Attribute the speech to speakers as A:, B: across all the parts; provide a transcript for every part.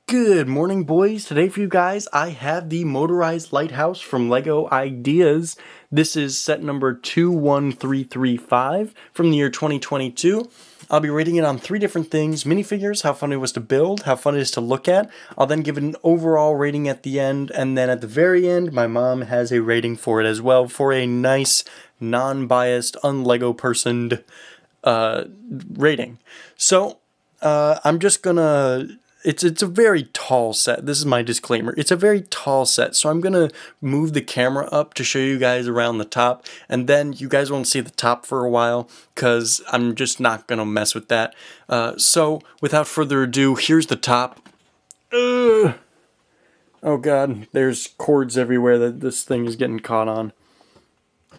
A: Good morning, boys. Today for you guys, I have the Motorized Lighthouse from LEGO Ideas. This is set number 21335 from the year 2022. I'll be rating it on three different things: minifigures, how fun it was to build, how fun it is to look at. I'll then give it an overall rating at the end, and then at the very end, my mom has a rating for it as well for a nice, non-biased, un-LEGO personed rating. So, I'm just gonna... It's a very tall set. This is my disclaimer. It's a very tall set, so I'm gonna move the camera up to show you guys around the top, and then you guys won't see the top for a while, because I'm just not gonna mess with that. So, without further ado, here's the top. Oh god, there's cords everywhere that this thing is getting caught on.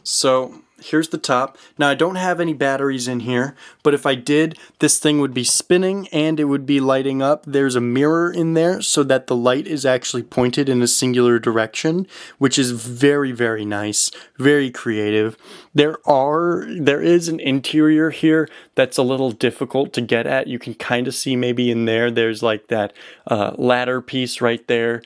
A: So, here's the top. Now, I don't have any batteries in here, but if I did, this thing would be spinning and it would be lighting up. There's a mirror in there so that the light is actually pointed in a singular direction, which is very, very nice, very creative. There is an interior here that's a little difficult to get at. You can kind of see maybe in there's like that ladder piece right there.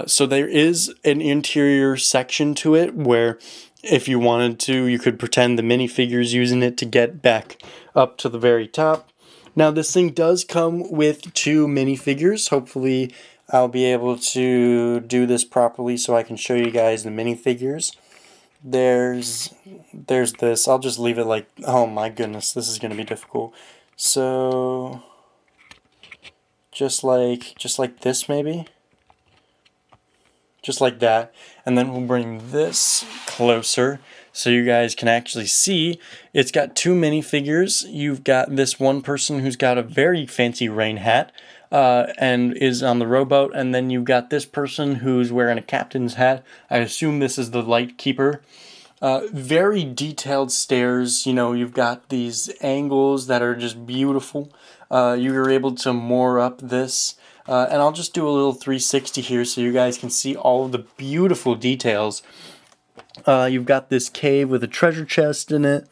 A: So there is an interior section to it where if you wanted to, you could pretend the minifigure's using it to get back up to the very top. Now, this thing does come with two minifigures. Hopefully, I'll be able to do this properly so I can show you guys the minifigures. There's this. I'll just leave it like, oh my goodness, this is going to be difficult. So, just like this maybe. Just like that, and then we'll bring this closer so you guys can actually see. It's got two minifigures. You've got this one person who's got a very fancy rain hat and is on the rowboat, and then you've got this person who's wearing a captain's hat. I assume this is the light keeper. Very detailed stairs. You know, you've got these angles that are just beautiful. You were able to moor up this. And I'll just do a little 360 here so you guys can see all of the beautiful details. You've got this cave with a treasure chest in it.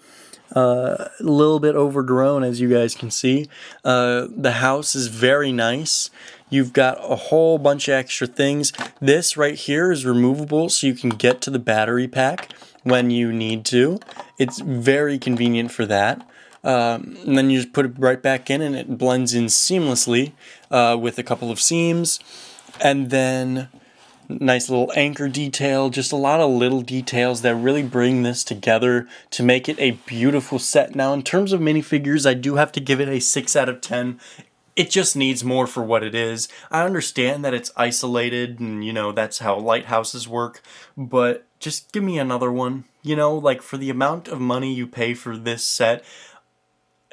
A: A little bit overgrown, as you guys can see. The house is very nice. You've got a whole bunch of extra things. This right here is removable so you can get to the battery pack when you need to. It's very convenient for that. And then you just put it right back in and it blends in seamlessly with a couple of seams. And then nice little anchor detail, just a lot of little details that really bring this together to make it a beautiful set. Now, in terms of minifigures, I do have to give it a 6 out of 10. It just needs more for what it is. I understand that it's isolated and, you know, that's how lighthouses work, but just give me another one. You know, like for the amount of money you pay for this set,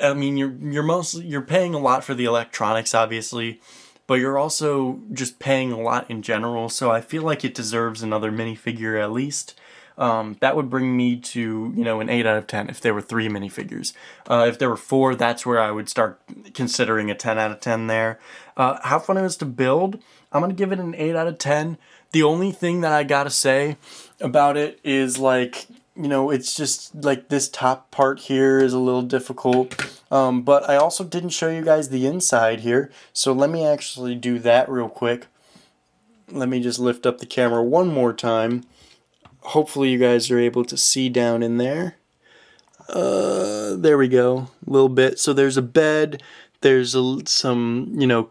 A: I mean, you're paying a lot for the electronics, obviously, but you're also just paying a lot in general, so I feel like it deserves another minifigure at least. That would bring me to, you know, an 8 out of 10 if there were 3 minifigures. If there were 4, that's where I would start considering a 10 out of 10 there. How fun it was to build, I'm going to give it an 8 out of 10. The only thing that I gotta say about it is, like, you know, it's just like this top part here is a little difficult. But I also didn't show you guys the inside here, so let me actually do that real quick. Let me just lift up the camera one more time. Hopefully you guys are able to see down in there. There we go, a little bit. So there's a bed, there's some, you know,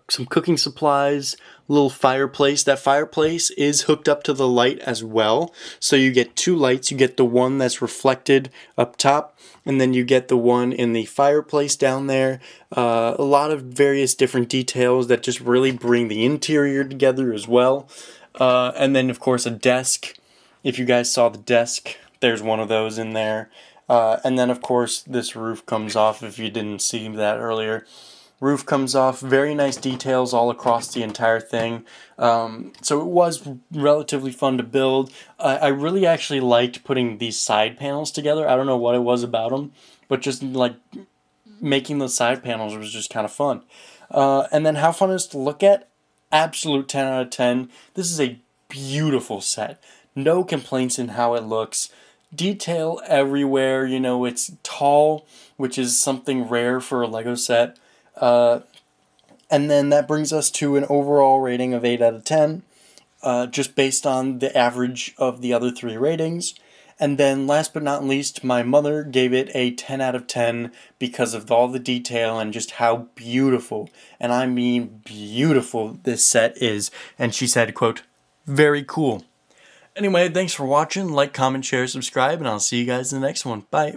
A: some cooking supplies, a little fireplace. That fireplace is hooked up to the light as well. So you get 2 lights. You get the one that's reflected up top, and then you get the one in the fireplace down there. A lot of various different details that just really bring the interior together as well. And then, of course, a desk. If you guys saw the desk, there's one of those in there. And then, of course, this roof comes off if you didn't see that earlier. Roof comes off, very nice details all across the entire thing. So it was relatively fun to build. I really actually liked putting these side panels together. I don't know what it was about them, but just like making the side panels was just kind of fun. And then how fun it is to look at? Absolute 10 out of 10. This is a beautiful set. No complaints in how it looks. Detail everywhere, you know, it's tall, which is something rare for a Lego set. And then that brings us to an overall rating of 8 out of 10, just based on the average of the other 3 ratings. And then last but not least, my mother gave it a 10 out of 10 because of all the detail and just how beautiful, and I mean beautiful, this set is. And she said, quote, "Very cool." Anyway, thanks for watching. Like, comment, share, subscribe, and I'll see you guys in the next one. Bye.